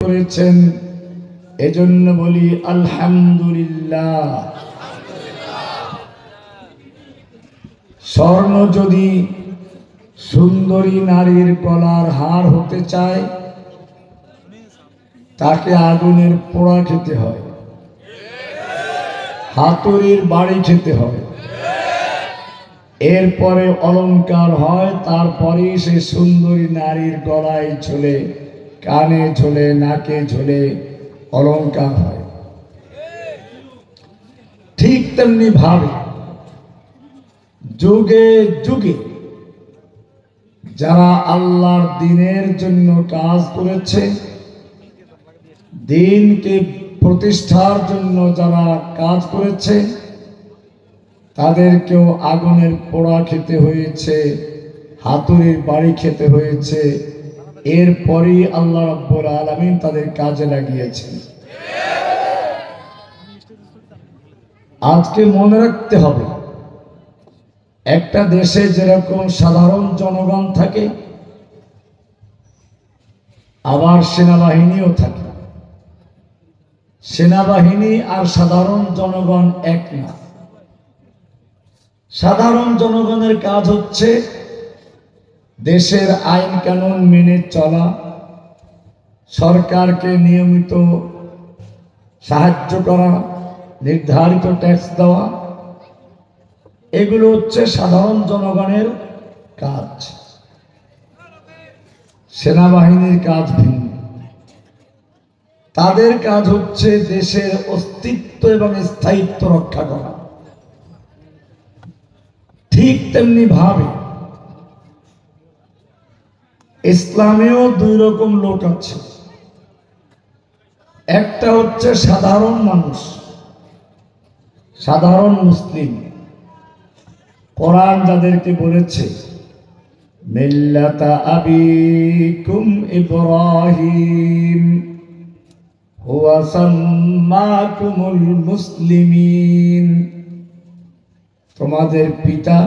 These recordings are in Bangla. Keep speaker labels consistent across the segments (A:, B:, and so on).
A: করেছেন, এজন্য বলি আলহামদুলিল্লাহ। স্বর্ণ যদি সুন্দরী নারীর গলার হার হতে চায়, তাকে আগুনের পোড়া খেতে হয়, হাতুড়ির বাড়ি খেতে হয়, এরপরে অলংকার হয়, তারপরে সে সুন্দরী নারীর গলায় ঝোলে, কানে ঝোলে, নাকে ঝোলে অলংকার হয়। ঠিক তেমনি ভাবে যুগে যুগে যারা আল্লাহর দ্বীনের জন্য কাজ করেছে, দ্বীনকে প্রতিষ্ঠার জন্য যারা কাজ করেছে, তাদেরকেও আগুনের পোড়া খেতে হয়েছে, হাতুড়ির বাড়ি খেতে হয়েছে। এরপরই আল্লাহ রাব্বুল আলামিন তাদের কাজে লাগিয়েছেন। আজকে মনে রাখতে হবে, একটা দেশে যেরকম সাধারণ জনগণ থাকে, আবার সেনাবাহিনীও থাকে। সেনাবাহিনী আর সাধারণ জনগণ এক না। সাধারণ জনগণের কাজ হচ্ছে দেশের আইন কানুন মেনে চলা, সরকারকে নিয়মিত সাহায্য করা, নির্ধারিত ট্যাক্স দেওয়া, এগুলো হচ্ছে সাধারণ জনগণের কাজ। সেনাবাহিনীর কাজ ভিন্ন। তাদের কাজ হচ্ছে দেশের অস্তিত্ব এবং স্থায়িত্ব রক্ষা করা। ঠিক তেমনি ভাবে ইসলামেও দুই রকম লোক আছে। একটা হচ্ছে সাধারণ মানুষ, সাধারণ মুসলিম। কোরআন যাদেরকে বলেছে মিল্লাতা আবিকুম ইব্রাহিম হুয়া সাম্মাকুমুল মুসলিমিন, তোমাদের পিতা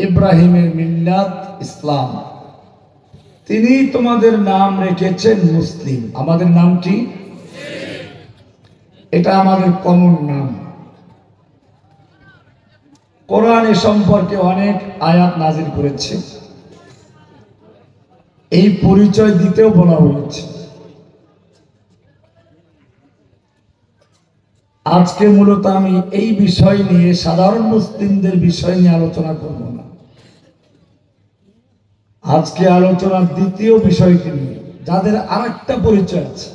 A: ইব্রাহিমের মিল্লাত ইসলাম, তিনি তোমাদের নাম রেখেছেন মুসলিম। আমাদের নাম কি? এটা আমাদের কমন নাম। কোরআন এ সম্পর্কে অনেক আয়াত নাজিল করেছে, এই পরিচয় দিতেও বলা হয়েছে। আজকে মূলত আমি এই বিষয় নিয়ে, সাধারণ মুসলিমদের বিষয় নিয়ে আলোচনা করব না। আজকে আলোচনার দ্বিতীয় বিষয়টি নিয়ে, যাদের আরেকটা পরিচয় আছে।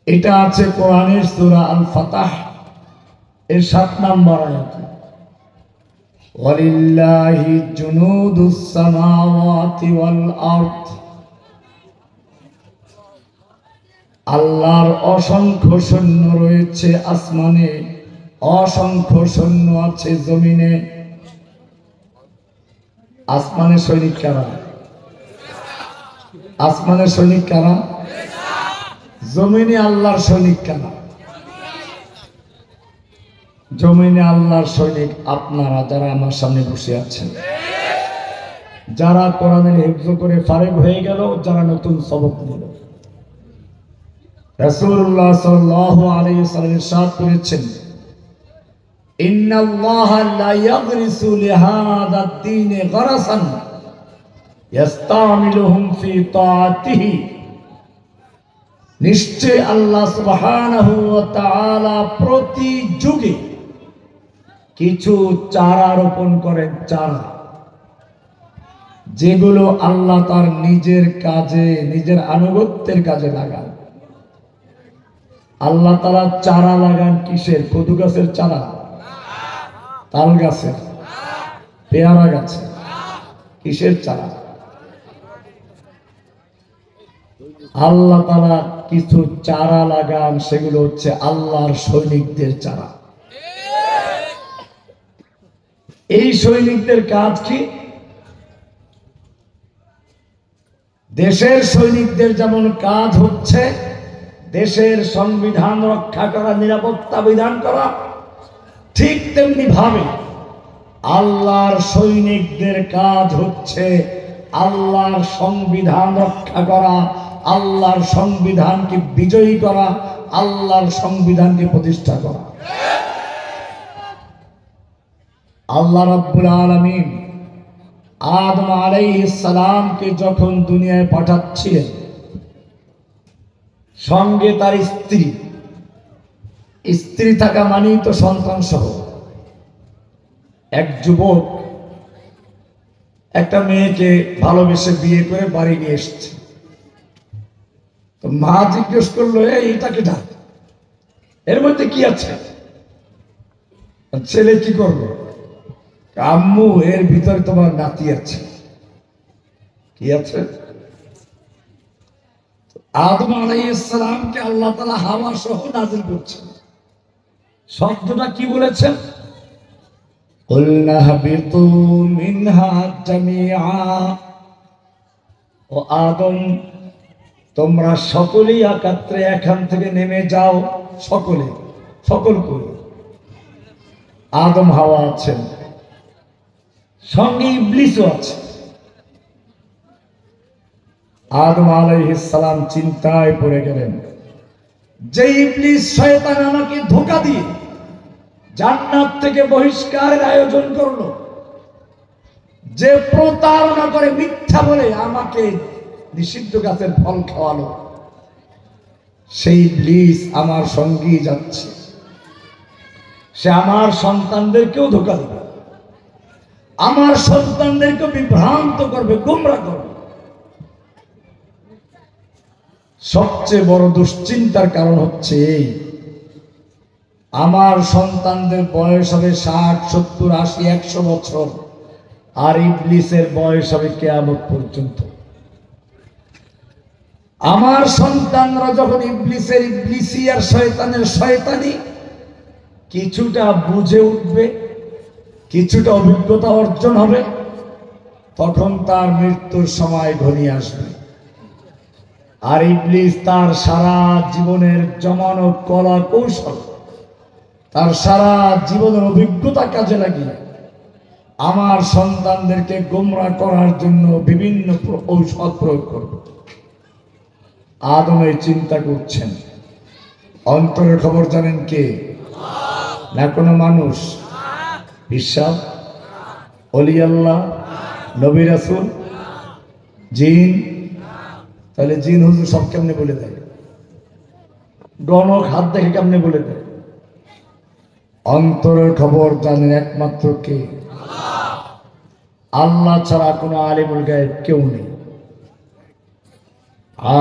A: এটা আছে কোরআনের সূরা আল ফাতাহ এর 7 নম্বর আয়াতে, ওয়ালিল্লাহি জুনুদুস সামাওয়াতি ওয়াল আরদ, আল্লাহর অসংখ্য সৈন্য রয়েছে আসমানে, অসংখ্য সৈন্য আছে জমিনে। আসমানের সৈনিক কারা? আসমানের সৈনিক কারা? জমিনে আল্লাহর সৈনিক কারা? জমিনে আল্লাহর সৈনিক আপনারা, যারা আমার সামনে বসে আছেন, যারা কোরআনের হিফজ করে ফারেগ হয়ে গেল, যারা নতুন সবক নিল। রাসূলুল্লাহ সাল্লাল্লাহু আলাইহি ওয়াসাল্লাম ইরশাদ করেছেন, ইন্নাল্লাহা লা ইয়াগরিসু লিহাযা দ্বীন গরাসান ইস্তামিলুহুম ফি তাআতিহি, নিশ্চয় আল্লাহ সুবহানাহু ওয়া তাআলা প্রতি যুগে কিছু চারা রোপণ করেন, চারা, যেগুলো আল্লাহ তার নিজের কাজে, নিজের আনুগত্যের কাজে লাগান। আল্লাহ তাআলা চারা লাগান কিসের? কদু গাছের চারা, তাল গাছের, পেয়ারা গাছের, কিসের চারা? আল্লাহ তাআলা কিছু চারা লাগান, সেগুলো হচ্ছে আল্লাহর সৈনিকদের চারা। এই সৈনিকদের কাজ কি? দেশের সৈনিকদের যেমন কাজ হচ্ছে দেশের সংবিধান রক্ষা করা, নিরাপত্তা বিধান করা, ঠিক তেমনি ভাবে আল্লাহর সৈনিকদের কাজ হচ্ছে আল্লাহর সংবিধান রক্ষা করা, আল্লাহর সংবিধানকে বিজয়ী করা, আল্লাহর সংবিধানকে প্রতিষ্ঠা করা। আল্লাহ রাব্বুল আলামিন আদম আলাইহিস সালামকে যখন দুনিয়ায় পাঠাচ্ছিলেন, সঙ্গে তার স্ত্রী থাকা মানেই তো সন্তান সহ। এক যুবক একটা মেয়েকে ভালোবেসে বিয়ে করে বাড়ি নিয়ে এসছে। তো মা জিজ্ঞেস করলো, এইটাকে ডাক, এর মধ্যে কি আছে? ছেলে কি করলো? আম্মু, এর ভিতরে তোমার নাতি আছে। কি আছে? আদম আলাইহিস সালামকে আল্লাহ তাআলা হাওয়া সহ নাযিল করছেন। শব্দটা কি বলেছেন? কুলনা হাবিতু মিনহা জামিআ, ও আদম, তোমরা সকলেই একাত্রে এখান থেকে নেমে যাও। সকল কই? আদম হাওয়া আছেন, সঙ্গে ইবলিসও আছে। আদম আলাইহিস সালাম চিন্তায় পড়ে গেলেন, যে ইবলিস শয়তান আমাকে ধোঁকা দিয়ে জান্নাত থেকে বহিষ্কারের আয়োজন করলো, যে প্রতারণা করে মিথ্যা বলে আমাকে নিষিদ্ধ গাছের ফল খাওয়ালো, সেই ইবলিস আমার সঙ্গী যাচ্ছে। সে আমার সন্তানদেরকেও ধোঁকা দেবে, আমার সন্তানদেরকে বিভ্রান্ত করবে, গোমরা করবে। সবচেয়ে বড় দুশ্চিন্তার কারণ হচ্ছে এই, আমার সন্তানদের বয়স হবে 60, 70, 80, 100 বছর, আর ইবলিসের বয়স হবে কিয়ামত পর্যন্ত। আমার সন্তানরা যখন ইবলিসি আর শয়তানের শয়তানি কিছুটা বুঝে উঠবে, কিছুটা অভিজ্ঞতা অর্জন হবে, তখন তার মৃত্যুর সময় ঘনিয়ে আসবে। আর ইবলিস তার সারা জীবনের জমানো কলা কৌশল, তার সারা জীবনের অভিজ্ঞতা কাজে লাগিয়ে আমার সন্তানদেরকে গোমরা করার জন্য বিভিন্ন ঔষধ প্রয়োগ করবে। আদম এই চিন্তা করছেন। অন্তরের খবর জানেন কে? না কোনো মানুষ? বিশ্বাস? ওলি আল্লাহ, নবী রাসূল, জিন? তাহলে জিন হুজুর সব কেমনে বলে দেয়? গণক হাত দেখে কেমনে বলে দেয়? অন্তরের খবর জানেন একমাত্র কে? আল্লাহ ছাড়া কোনো আলিমুল গায়ব কেউ নেই।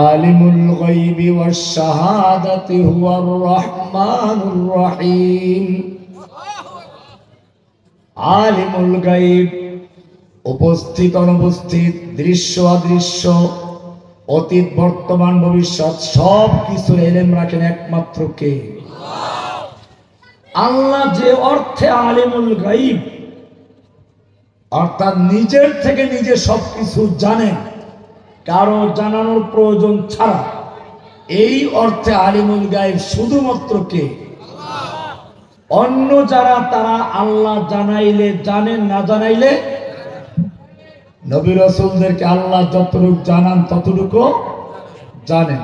A: আলিমুল গায়বি ওয়াশ শাহাদাতি হুয়ার রহমানুর রহিম। আলিমুল গায়ব, উপস্থিত অনুপস্থিত, দৃশ্য অদৃশ্য, অতীত বর্তমান ভবিষ্যৎ সব কিছুর ইলম রাখেন একমাত্র কে? আল্লাহ। যে অর্থে আলিমুল গায়ব, অর্থাৎ নিজের থেকে নিজে সবকিছু জানেন, কারো জানানোর প্রয়োজন ছাড়া, এই অর্থে আলিমুল গায়ব শুধুমাত্র কে? অন্য যারা তারা আল্লাহ জানাইলে জানেন, না জানাইলে। নবী রাসূলদেরকে আল্লাহ যতটুকু জানান ততটুকু জানেন।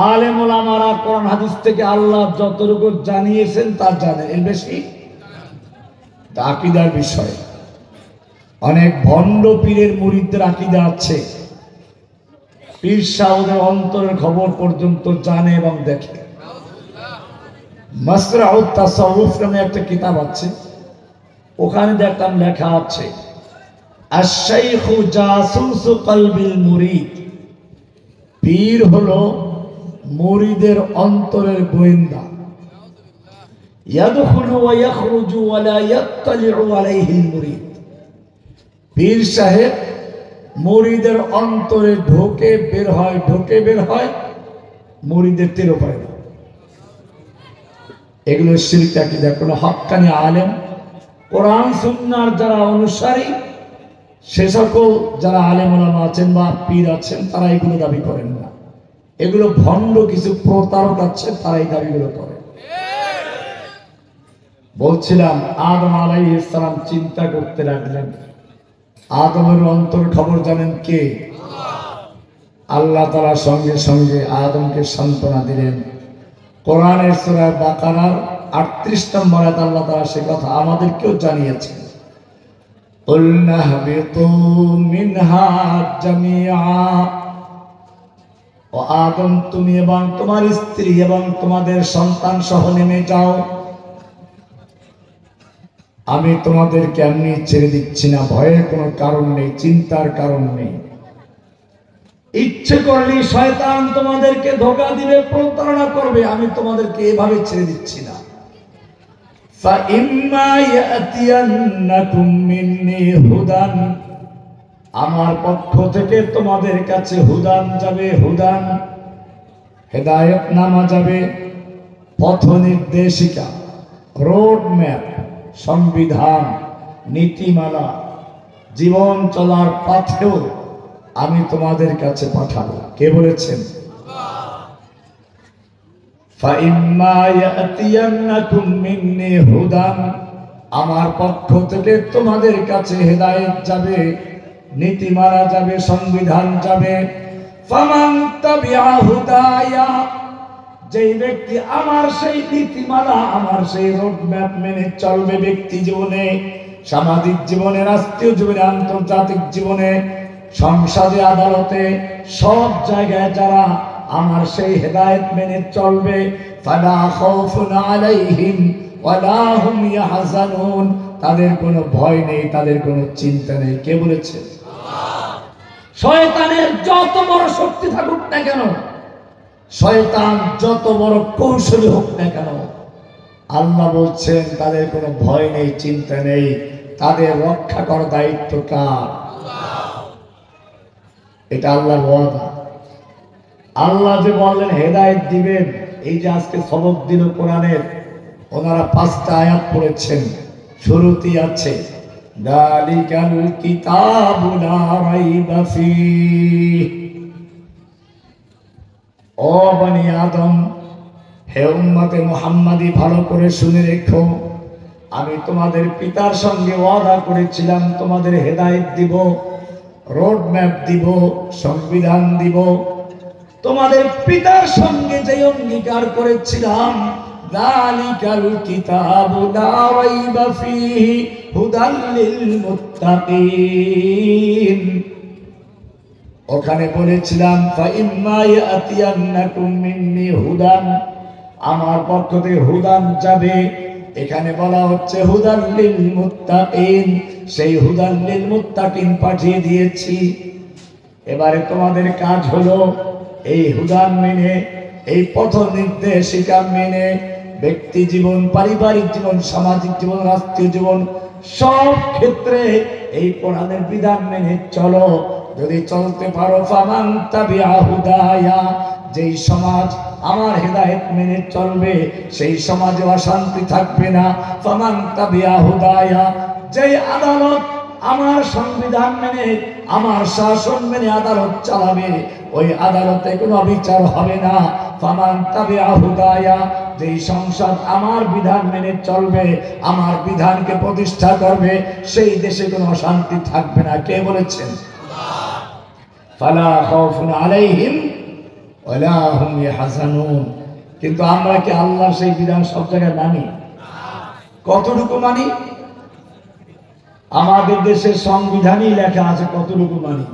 A: আলেম ওলামারা কোরআন হাদিস থেকে আল্লাহ যতটুকু জানিয়েছেন তা জানেন, এর বেশি আকীদার বিষয়। অনেক ভণ্ড পীরের মুরিদদের আকীদা আছে, পীর সাহেবের অন্তরের খবর পর্যন্ত জানে এবং দেখে। মাসরাউত তাসাউফ নামে একটা কিতাব আছে, ওখানে দেখলাম লেখা আছে, আশ-শাইখু জাসুসু কলবিল মুরিদ। পীর হলো মুরিদের অন্তরের গোয়েন্দা। ইয়াদখুলু ওয়া ইয়াখরুজু ওয়া লা ইয়াত্তালিউ আলাইহিল মুরিদ। পীর সাহেব মুরিদের অন্তরে ঢোকে বের হয়, ঢোকে বের হয়, মুরিদের টেরও পায় না। এগুলো শিরক আকীদা। কোনো হক্কানি আলেম, কোরআন সুন্নাহর যারা অনুসারী, সে সকল যারা আলেম ওলামা আছেন বা পীর আছেন, তারা এগুলো দাবি করেন না। এগুলো ভণ্ড কিছু প্রতারক আছে, তারা এই দাবিগুলো করে। বলছিলাম, আদম আলাইহিস সালাম চিন্তা করতে লাগলেন, আদমের অন্তর খবর জানেন কে? আল্লাহ তাআলা সঙ্গে সঙ্গে আদমকে সান্ত্বনা দিলেন। কোরআনের সূরা বাকারার 38 নম্বর আয়াতে আল্লাহ তাআলা সে কথা আমাদেরকেও জানিয়েছেন। কুলনা হাবিতু মিনহা জামিআ, ও আদম তুমি এবং তোমার স্ত্রী এবং তোমাদের সন্তান সহ নেমে যাও। আমি তোমাদেরকে এমনি ছেড়ে দিচ্ছি না, ভয়ের কোনো কারণ নেই, চিন্তার কারণ নেই। ইচ্ছে করলে শয়তান তোমাদেরকে ধোঁকা দিবে, প্রতারণা করবে, আমি তোমাদেরকে এভাবে ছেড়ে দিচ্ছি না। فَإِمَّا يَأْتِيَنَّكُم مِّنِّي هُدًى, আমার পক্ষ থেকে তোমাদের কাছে হুদান যাবে, হুদান হেদায়েত নামা যাবে, পথ নির্দেশিকা, রোড ম্যাপ, সংবিধান, নীতিমালা, জীবন চলার পথেও আমি তোমাদের কাছে পাঠাবো। কে বলেছেন? فَإِمَّا يَأْتِيَنَّكُم مِّنِّي هُدًى, আমার পক্ষ থেকে তোমাদের কাছে হেদায়েত যাবে, নীতিমালা যাবে, সংবিধান যাবে। ফামান তাবিআ হুদায়া, যেই ব্যক্তি আমার সেই নীতিমালা, আমার সেই রোড ম্যাপ মেনে চলবে ব্যক্তি জীবনে, সামাজিক জীবনে, রাষ্ট্রীয় জীবনে, আন্তর্জাতিক জীবনে, সংসদে, আদালতে, সব জায়গায় যারা আমার সেই হেদায়েত মেনে চলবে, ফালা খাউফুন আলাইহিম ওয়ালা হুম ইয়াহজানুন, তাদের কোনো ভয় নেই, তাদের কোনো চিন্তা নেই। কে বলেছে? শয়তানের যত বড় শক্তি থাকুক না কেন, শয়তান যত বড় কৌশলী হোক না কেন, আল্লাহ বলছেন তাদের কোনো ভয় নেই, চিন্তা নেই, তাদের রক্ষা করার দায়িত্ব কার? এটা আল্লাহর ওয়াদা। আল্লাহ যে বললেন হেদায়েত দিবেন, এই যে আজকে সবক দিল কোরআনের, ওনারা 5টা আয়াত পড়েছেন, শুরুতেই আছে দালিকাল কিতাবু লা রাইবা ফীহ। ও বনি আদম, হে উম্মতে মুহাম্মাদি, ভালো করে শুনে রেখো, আমি তোমাদের পিতার সঙ্গে ওয়াদা করেছিলাম তোমাদের হেদায়েত দিব, রোড ম্যাপ দিব, সংবিধান দিব। তোমাদের পিতার সঙ্গে যে অঙ্গীকার করেছিলাম, যালিকাল কিতাবু লা রাইবা ফীহি হুদাল লিল মুত্তাকিন, ওখানে বলেছিলাম ফাইম্মা ইয়াতিয়ান্নাকুম মিন্নি হুদান, আমার পক্ষ থেকে হুদান যাবে। এখানে বলা হচ্ছে হুদাল লিল মুত্তাকিন, সেই হুদাল লিল মুত্তাকিন পাঠিয়ে দিয়েছি। এবারে তোমাদের কাজ হলো এই হুদান মেনে, এই পথ নির্দেশিকা মেনে ব্যক্তি জীবন, পারিবারিক জীবন, সামাজিক জীবন, রাষ্ট্রীয় জীবন, সব ক্ষেত্রে এই কোরআনের বিধান মেনে চলো। যদি চলতে পারো, ফামান তাবিআ হুদায়া, যেই সমাজ আমার হেদায়েত মেনে চলবে সেই সমাজে অশান্তি থাকবে না। ফামান তাবিআ হুদায়া, যেই আদালত আমার সংবিধান মেনে, আমার শাসন মেনে আদালত চালাবে, ওই আদালতে কোনো বিচার হবে না। ফামান তাবিআ হুদায়া, যেই সংসদ আমার বিধান মেনে চলবে, আমার বিধানকে প্রতিষ্ঠা করবে, সেই দেশে কোনো অশান্তি থাকবে না। কে বলেছেন? ফালা খাউফুন আলাইহিম ওয়ালা হুম ইয়াহজানুন। কিন্তু আমরা কি আল্লাহর সেই বিধান সব জায়গায় মানি? কতটুকু মানি? আমাদের দেশের সংবিধানই লেখা আছে, কতটুকু মানি?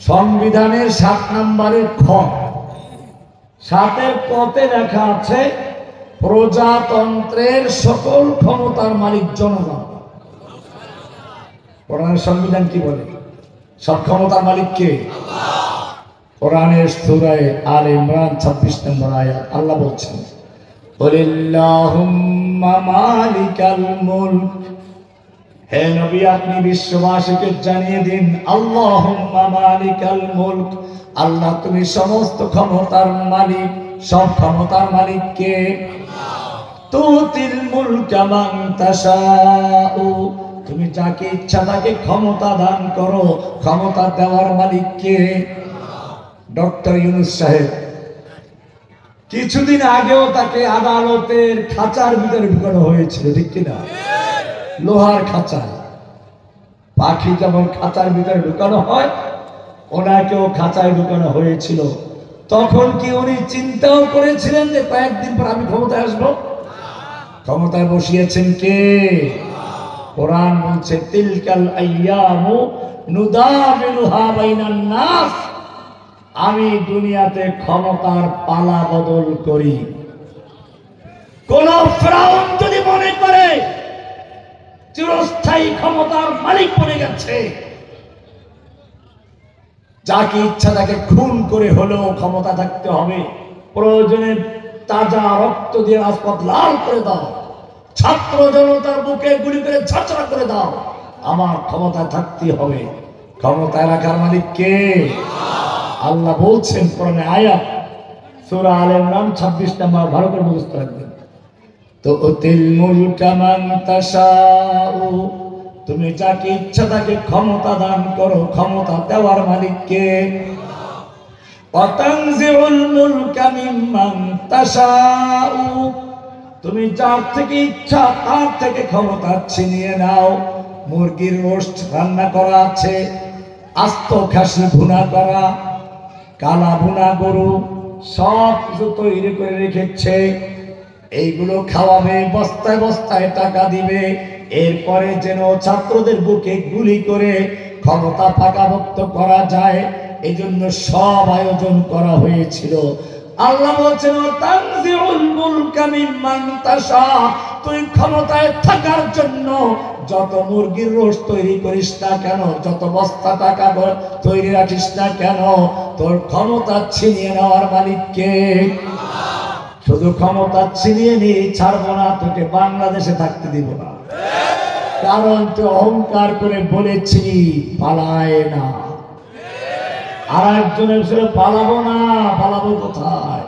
A: সংবিধানের 7 নম্বরের খ, 7-এর কতে লেখা আছে প্রজাতন্ত্রের সকল ক্ষমতার মালিক জনগণ। কোরআনের সংবিধান কি বলে? সব ক্ষমতার মালিক কে? কোরআনের সূরা আলে ইমরান 26 নম্বর আয়াত আল্লাহ বলছেন, কুলিল্লাহুম্মা মালিকাল মুলক, হে নবী আপনি বিশ্ববাসীকে জানিয়ে দিন, আল্লাহুম্মা মালিকাল মুলক, আল্লাহ তুমি সমস্ত ক্ষমতার মালিক। সব ক্ষমতার মালিক কে? তুতিল মুলকা মান তাশাউ, তুমি যাকে ইচ্ছা তাকে ক্ষমতা দান করো। ক্ষমতা দেওয়ার মালিক কে? ডক্টর ইউনূস সাহেব, কিছুদিন আগেও তাকে আদালতের খাঁচার ভিতরে ঢুকানো হয়েছিল, ঠিক কিনা? লোহার খাঁচা, পাখি যেমন খাঁচার ভিতরে ঢুকানো হয়, ওনাকেও খাঁচায় ঢুকানো হয়েছিল। তখন কি উনি চিন্তাও করেছিলেন যে কয়েকদিন পর আমি ক্ষমতায় আসবো? ক্ষমতায় বসিয়েছেন কে? কোরআন বলছে তিলকাল আইয়ামু নুদাবিলুহা বাইনান নাস, আমি দুনিয়াতে ক্ষমতার পালা বদল করি। কোন ফেরাউন যদি মনে করে চিরস্থায়ী ক্ষমতার মালিক বনে গেছে, যাকে ইচ্ছা তাকে খুন করে হলেও ক্ষমতা থাকতে হবে, প্রয়োজনে তাজা রক্ত দিয়ে রাজপথ লাল করে দাও, ছাত্র জনতার বুকে গুলি করে ঝাঁচড়া করে দাও, আমার ক্ষমতা থাকতে হবে। ক্ষমতায় রাখার মালিক কে? আল্লাহ বলছেন কোরআনে আয়াত, সূরা আলে ইমরান 26 নম্বর, ভালো করে মুখস্থ রাখবেন। তো উতিল মুলকা মান তাশাউ, তুমি যাকে ইচ্ছা তাকে ক্ষমতা দান করো, ক্ষমতা দেওয়ার মালিক কে? ওয়াতানজিউল মুলকা মিম্মান তাশাউ, তুমি যার থেকে ইচ্ছা তার থেকে ক্ষমতা ছিনিয়ে নাও। মুরগির রোস্ট রান্না করা আছে, আস্ত খাসি ভুনা করা, কালা ভুনা গরু, সব কিছু তৈরি করে রেখেছে, এইগুলো খাওয়াবে, বস্তায় বস্তায় টাকা দিবে, এরপরে যেন ছাত্রদের বুকে গুলি করে ক্ষমতা পাকাভক্ত করা যায়, এই জন্য সব আয়োজন করা হয়েছিল। আল্লাহ বলছেন তানজিউল মুলকা মিম্মান তাশা, তুই ক্ষমতায় থাকার জন্য যত মুরগির রোস্ট তৈরি করিস না কেন, যত বস্তা টাকা তৈরি রাখিস না কেন, তোর ক্ষমতা ছিনিয়ে নেওয়ার মালিক কে? শুধু ক্ষমতা ছিনিয়ে নিয়ে ছাড়বো না, তোকে বাংলাদেশে থাকতে দিব না, কারণ তুই অহংকার করে বলেছি পালায় না। আর একজনের ছিল পালাবো না, পালাবো কোথায়?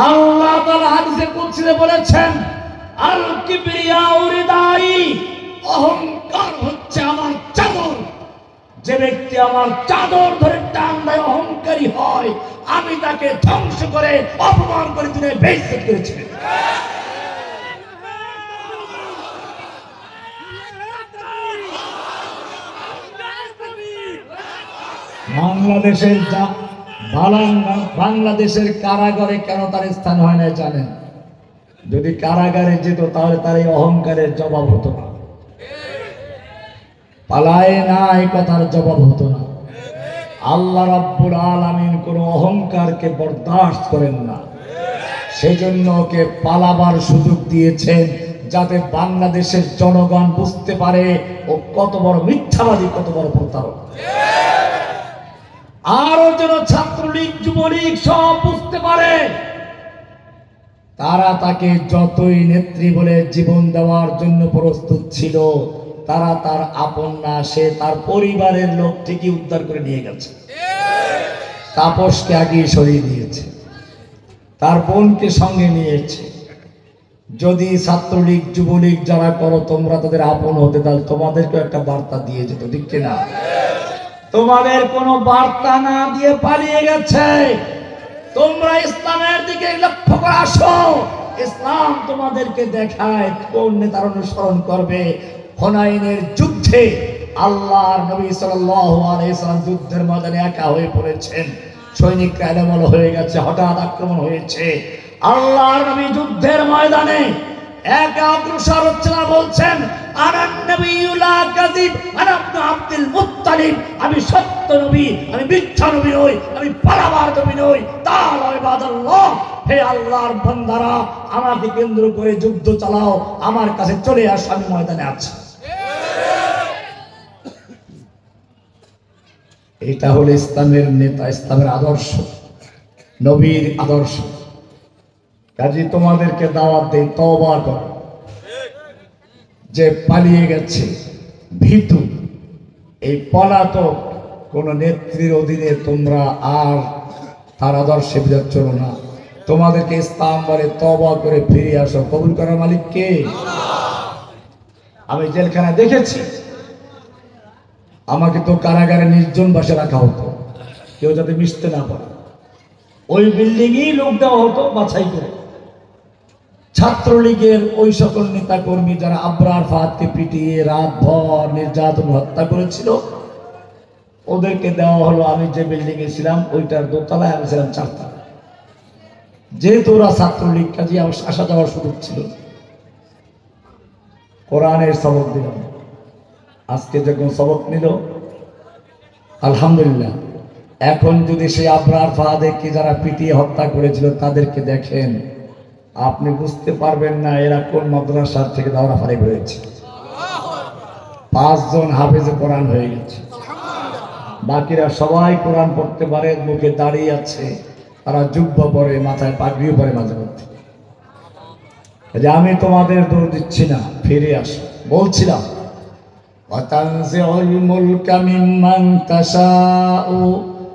A: আল্লাহ তাআলা হাদিসে কুদসিতে বলেছেন আল কিবরিয়াউ রিদাই, অহংকার হচ্ছে আমার চাদর, যে ব্যক্তি আমার চাদর ধরে টান দেয় অহংকারী হয়, আমি তাকে ধ্বংস করে অপমান করে দিনে বেইজ্জত করেছি। বাংলাদেশের কারাগারে কেন তার স্থান হয় না জানেন? যদি কারাগারে যেত তাহলে তার এই অহংকারের জবাব হতো না, পালায় না এই কথার জবাব হতো না। আল্লাহ রাব্বুল আলামিন কোন অহংকারকে বরদাস্ত করেন না, সেজন্য ওকে পালাবার সুযোগ দিয়েছেন, যাতে বাংলাদেশের জনগণ বুঝতে পারে ও কত বড় মিথ্যাবাদী, কত বড় প্রতারক। আরো যেন ছাত্রলীগ যুবলীগ সব বুঝতে পারে, তারা তাকে যতই নেত্রী বলে জীবন দেওয়ার জন্য প্রস্তুত ছিল, তারা তার আপন না, সে তার পরিবারের লোক ঠিকই উদ্ধার করে নিয়ে গেছে। তাপসকে আগে সরিয়ে দিয়েছে, তার বোনকে সঙ্গে নিয়েছে। যদি ছাত্রলীগ যুবলীগ যারা করো তোমরা তাদের আপন হতে, তাহলে তোমাদেরকে একটা বার্তা দিয়ে যেত, ঠিক কিনা? তোমাদের কোনো বার্তা না দিয়ে পালিয়ে গেছে। তোমরা ইসলামের দিকে লক্ষ্য করে আসো, ইসলাম তোমাদেরকে দেখায় কোন নেতার অনুসরণ করবে। হুনাইনের যুদ্ধে আল্লাহর নবী সাল্লাল্লাহু আলাইহি সাল্লাম যুদ্ধের ময়দানে একা হয়ে পড়েছেন, সৈনিকরা এলোমেলো হয়ে গেছে, হঠাৎ আক্রমণ হয়েছে। আল্লাহর নবী যুদ্ধের ময়দানে একা অগ্রসর হচ্ছে না, বলছেন আনান নবিয়্যু লা কাযিব আনা ইবনু আব্দুল মুত্তালিব, আমি সত্য নবী, আমি মিথ্যা নবী নই, আমি পালাবার নবী নই। তাআলা ইবাদাল্লাহ, হে আল্লাহর বান্দারা, আমাকে কেন্দ্র করে যুদ্ধ চালাও, আমার কাছে চলে আসো, আমি ময়দানে আছি। এটা হলো ইসলামের নেতা, ইসলামের আদর্শ, নবীর আদর্শ। কাজে তোমাদেরকে দাওয়াত দেই, তওবা করো। যে পালিয়ে গেছে ভীতু, এই পলাতক কোন নেত্রীর অধীনে তোমরা আর তার আদর্শে বিরত চলো না। তোমাদেরকে ইসলাম বলে তওবা করে ফিরে আসো। কবুল করার মালিক কে? আমি জেলখানা দেখেছি, আমাকে তো কারাগারে নির্জন বাসে রাখা হতো, কেউ যাতে মিশতে না পারে। ওই বিল্ডিংই লোক দেওয়া হতো বাছাই করে। ছাত্রলীগের ওই সকল নেতা কর্মী যারা আবরার ফাহাদকে পিটিয়ে রাত ভর নির্যাতন হত্যা করেছিল, ওদেরকে দেওয়া হলো। আমি যে বিল্ডিং এ ছিলাম ওইটার দোতলায়, আমি ছিলাম 4 তলায়। যেহেতু ওরা ছাত্রলীগ, কাজে আসা যাওয়ার সুযোগ ছিল। কোরআনের সবক দিলাম। আজকে যখন সবক নিল আলহামদুলিল্লাহ। এখন যদি সেই আবরার ফাহাদেরকে যারা পিটিয়ে হত্যা করেছিল তাদেরকে দেখেন, আপনি বুঝতে পারবেন না এরা কোন মাদ্রাসার থেকে দাওরা ফারিক হয়েছে। 5 জন হাফেজে কোরআন হয়ে গেছে, বাকিরা সবাই কোরআন পড়তে পারে, মুখে দাঁড়িয়ে আছে, তারা জুব্বা পরে, মাথায় পাগড়িও পরে মাঝে মধ্যে। যে আমি তোমাদের দৌড় দিচ্ছি না, ফিরে আসো। বলছিলাম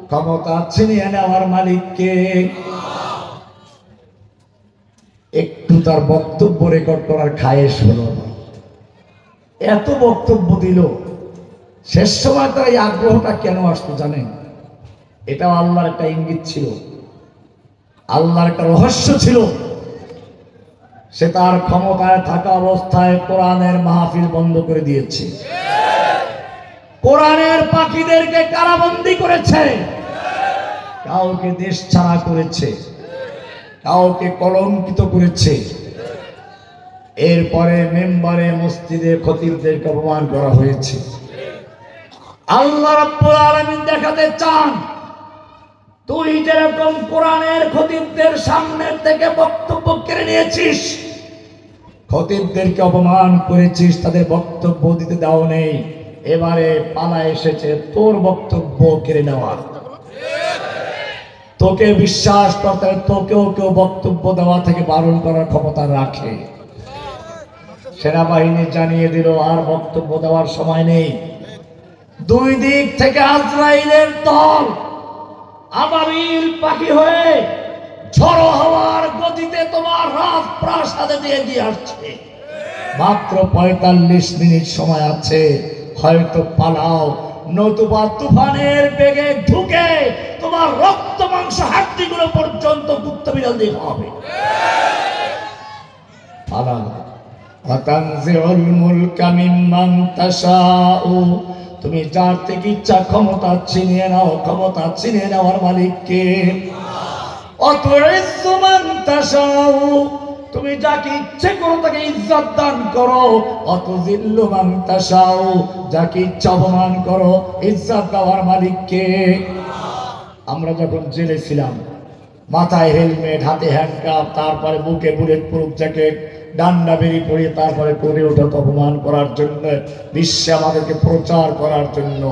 A: ক্ষমতা ছিনিয়ে নেওয়ার মালিককে। একটু তার বক্তব্য রেকর্ড করার খায়েশ হলো না। এত বক্তব্য দিল, শেষ সময় তার এই আগ্রহটা কেন আসতো জানেন? এটাও আল্লাহর একটা ইঙ্গিত ছিল, আল্লাহর একটা রহস্য ছিল। সে তার ক্ষমতায় থাকা অবস্থায় কোরআনের মাহফিল বন্ধ করে দিয়েছে, কোরআনের পাখিদেরকে কারাবন্দী করেছে, কাউকে দেশ ছাড়া করেছে, কাউকে কলঙ্কিত করেছে। এরপরে মেম্বারে মসজিদে খতিবদেরকে অপমান করা হয়েছে। আল্লাহ রাব্বুল আলামিন দেখাতে চান, তুই যেরকম কোরআনের খতিবদের সামনের থেকে বক্তব্য কেড়ে নিয়েছিস, খতিবদেরকে অপমান করেছিস, তাদের বক্তব্য দিতে দাও নেই, এবারে পালা এসেছে তোর বক্তব্য কেড়ে নেওয়ার। তোকে বিশ্বাস করতে, তোকেও কেউ বক্তব্য দেওয়া থেকে বারণ করার ক্ষমতা রাখে। সেনাবাহিনী জানিয়ে দিল আর বক্তব্য দেওয়ার সময় নেই। 2 দিক থেকে আজরাইলের দল আবাবিল পাখি হয়ে ঝড়ো হওয়ার গতিতে তোমার রাজপ্রাসাদে দিয়ে আসছে। মাত্র 45 মিনিট সময় আছে, হয়তো পালাও, নতুবা তুফানের বেগে ঢুকে তোমার রক্ত মাংস হাড্ডিগুলো পর্যন্ত কুত্তা বিড়াল দিয়ে হবে। পালাও। ওয়াতানজিউল মুলকা মিম্মান তাশাউ, তুমি যার থেকে ইচ্ছা ক্ষমতা ছিনিয়ে নাও। ক্ষমতা ছিনিয়ে নেওয়ার মালিককে। অতুইজ্জু মান তাশাউ, তুমি যাকে ইচ্ছে করো তাকে ইজ্জত দান করো। অতুযিল্লু মান তাশাউ, যাকে ইচ্ছা অপমান করো। ইজ্জত দেওয়ার মালিককে। আমরা যখন জেলে ছিলাম, মাথায় হেলমেট, হাতে হ্যান্ডকাপ, তারপরে বুকে বুলেট প্রুফ জ্যাকেট, ডান্ডা বেরি পড়িয়ে তারপরে করে ওঠা অপমান করার জন্য, বিশ্বে আমাদেরকে প্রচার করার জন্য,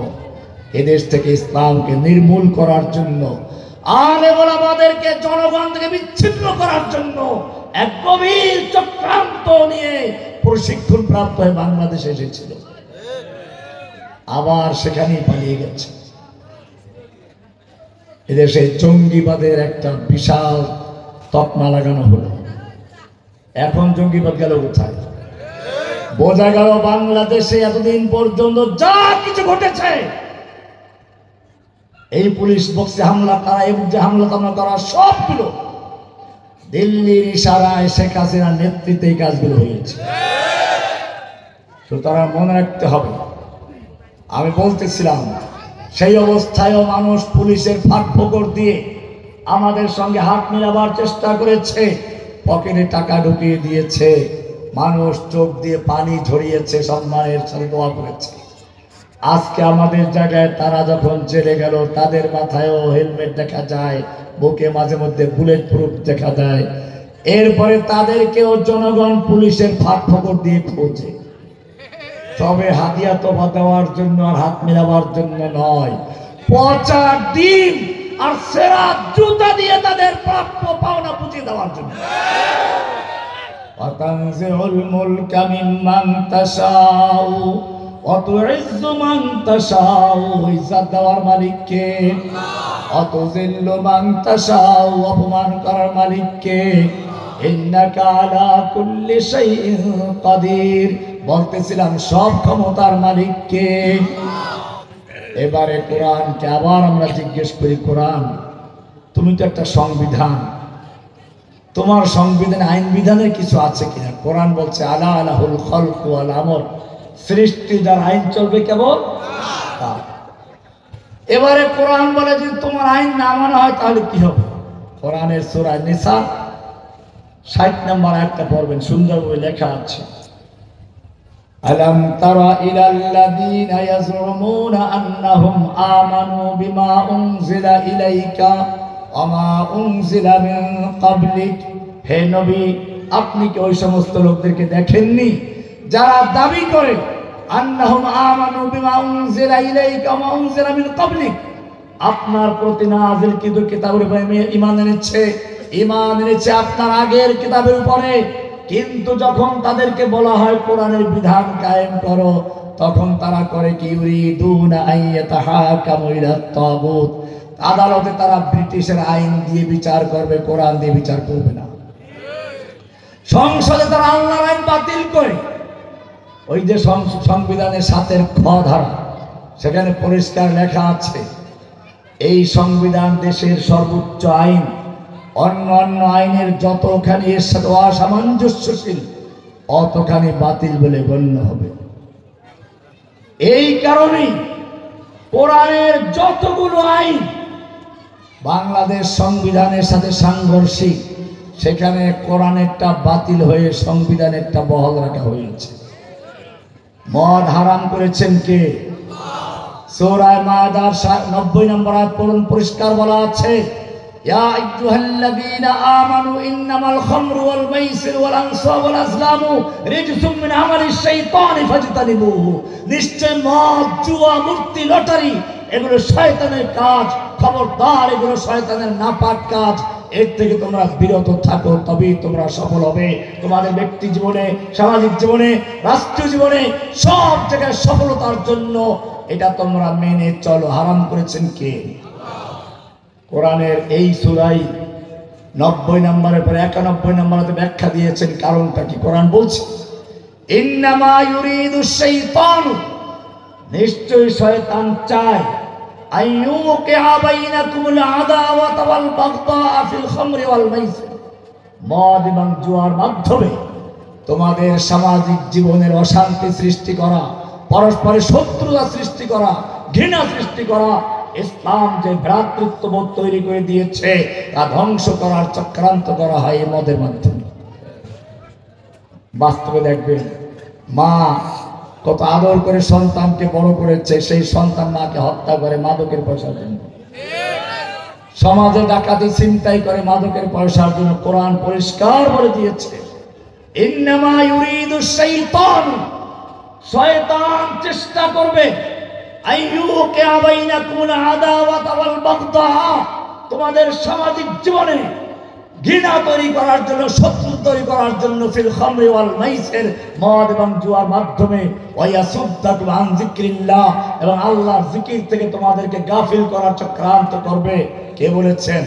A: এদেশ থেকে ইসলামকে নির্মূল করার জন্য, আলেম ওলামাদেরকে জনগণ থেকে বিচ্ছিন্ন করার জন্য এক গভীর চক্রান্ত নিয়ে প্রশিক্ষণ প্রাপ্ত হয়ে বাংলাদেশে এসেছিল। আবার সেখানেই পালিয়ে গেছে। এদেশে জঙ্গিবাদের একটা বিশাল তকমা লাগানো হলো। এখন জঙ্গিবাদ গেল কোথায়? বোঝা গেল বাংলাদেশে এতদিন পর্যন্ত যা কিছু ঘটেছে, এই পুলিশ বক্সে হামলা করা, এই যে হামলা টামলা করা, সবগুলো দিল্লির ইশারায় শেখ হাসিনার নেতৃত্বে এই কাজগুলো হয়েছে। সুতরাং মনে রাখতে হবে। আমি বলতেছিলাম, সেই অবস্থায়ও মানুষ পুলিশের ফাঁক ফোকর দিয়ে আমাদের সঙ্গে হাত মেলাবার চেষ্টা করেছে, পকেটে টাকা ঢুকিয়ে দিয়েছে, মানুষ চোখ দিয়ে পানি ঝরিয়েছে, সম্মানের সাথে দোয়া করেছে। আজকে আমাদের জায়গায় তারা যখন জেলে গেল, তাদের মাথায়ও হেলমেট দেখা যায়, বুকে মাঝে মধ্যে বুলেট প্রুফ দেখা যায়। এরপরে তাদেরকেও জনগণ পুলিশের ফাঁক ফোকর দিয়ে খোঁজে, তবে হাদিয়া তোফা দেওয়ার জন্য আর হাত মেলাবার জন্য নয়, পচা ডিম আর সেরা জুতা দিয়ে তাদের প্রাপ্য পাওনা বুঝিয়ে দেওয়ার জন্য। ওয়াতানজিউল মুলকা মিম্মান তাশাউ ওয়াতুইজ্জু মান তাশাউ, ইজ্জত দেওয়ার মালিককে। ওয়াতুযিল্লু মান তাশাউ, অপমান করার মালিককে। ইন্নাকা আলা কুল্লি শাইইন কাদির, বলতেছিলাম সব ক্ষমতার মালিককে। এবারে কোরআনকে আবার আমরা জিজ্ঞেস করি, কোরআন তুমি তো একটা সংবিধান, তোমার সংবিধানে আইন বিধানের কিছু আছে কিনা? কোরআন বলছে আলা আলাহুল খালকু ওয়াল আমর, সৃষ্টি যার আইন চলবে কেবল তার। এবারে কোরআন বলে যদি তোমার আইন না মানা হয় তাহলে কি হবে? কোরআনের সূরা নিসা 60 নম্বর আয়াতটা পড়বেন, সুন্দরভাবে লেখা আছে। আলাম তারা ইলাল্লাযীনা ইয়াজুমুনা আন্নাহুম আমানু বিমা উনজিলা ইলাইকা ওয়া মা উনজিলা মিন ক্বাবলিক। হে নবী, আপনি কি ওই সমস্ত লোকদেরকে দেখেননি যারা দাবি করে আন্নাহুম আমানু বিমা উনজিলা ইলাইকা ওয়া মা উনজিলা মিন ক্বাবলিক, আপনার প্রতি নাযিলকৃত কিতাবের উপরে ঈমান এনেছে আপনার আগের কিতাবের উপরে, কিন্তু যখন তাদেরকে বলা হয় কোরআনের বিধান কায়েম করো, তখন তারা করে কি? ইউরিদুনা আইয়াতাহাকামু ইলাত তাগুত। আদালতে তারা ব্রিটিশের আইন দিয়ে বিচার করবে, কোরআন দিয়ে বিচার করবে না। সংসদে তারা আল্লাহর আইন বাতিল করে। ওই যে সংবিধানের 7-এর খ ধারা, সেখানে পরিষ্কার লেখা আছে এই সংবিধান দেশের সর্বোচ্চ আইন। অন্য আইনের যতখানি এর সাথে অসামঞ্জস্যশীল অতখানি বাতিল বলে গণ্য হবে। এই কারণেই কোরআনের যতগুলো আইন বাংলাদেশ সংবিধানের সাথে সাংঘর্ষিক, সেখানে কোরআনেরটা বাতিল হয়ে সংবিধানেরটা বহাল রাখা হয়েছে। মদ হারাম করেছেন কে? সূরা মায়দার 90 নম্বর আয়াত পড়ুন, পরিষ্কার বলা আছে, ইয়া আইয়ুহাল্লাযীনা আমানু ইন্নামাল খামরু ওয়াল মাইসিরু ওয়াল আনসাবু ওয়াল আজলামু রিজসুম মিন আমালিশ শাইতানি ফাজতানিবুহু। নিশ্চয় মদ, জুয়া, মূর্তি, লটারি এগুলো শয়তানের কাজ, খবরদার এগুলো শয়তানের নাপাক কাজ। এর থেকে তোমরা বিরত থাকো, তবেই তোমরা সফল হবে। তোমাদের ব্যক্তি জীবনে, সামাজিক জীবনে, রাষ্ট্রীয় জীবনে সব জায়গায় সফলতার জন্য এটা তোমরা মেনে চলো। হারাম করেছেন কে? কোরআনের এই সূরাই 90 নম্বরের পরে 91 নম্বরে ব্যাখ্যা দিয়েছেন কারণটা কি। কোরআন বলছে, ইন্নামা ইউরিদুশ শাইতানু, নিশ্চয়ই শয়তান চায়, আইয়ুকিআ বাইনাকুমুল আদাওয়াতা ওয়াল বাগদা ফিল খামরি ওয়াল মাইসির, মদ এবং জুয়ার মাধ্যমে তোমাদের সামাজিক জীবনের অশান্তি সৃষ্টি করা, পরস্পরের শত্রুতা সৃষ্টি করা, ঘৃণা সৃষ্টি করা। ইসলাম যে ভ্রাতৃত্ববোধ তৈরি করে দিয়েছে তা ধ্বংস করার চক্রান্ত করা হয় এই মদের মাধ্যমে। বাস্তবে দেখবেন মা কত আদর করে সন্তানকে বড় করেছে, সেই সন্তান মাকে হত্যা করে মাদকের পয়সার জন্য। সমাজে ডাকাতি, ছিনতাই করে মাদকের পয়সার জন্য। কোরআন পরিষ্কার বলে দিয়েছে, ইন্নামা ইউরিদুশ শাইতান, শয়তান চেষ্টা করবে, আইয়ুকিআ বাইনাকুমুল আদাওয়াতা ওয়াল বাগদা, তোমাদের সামাজিক জীবনে ঘৃণা তৈরি করার জন্য, শত্রু তৈরি করার জন্য, ফিল খামরি ওয়াল মাইসির, মদ এবং জুয়ার মাধ্যমে, ওয়া ইয়াসুদ্দাকুম আন যিকরিল্লাহ, এবং আল্লাহর জিকির থেকে তোমাদেরকে গাফিল করার চক্রান্ত করবে। কে বলেছেন?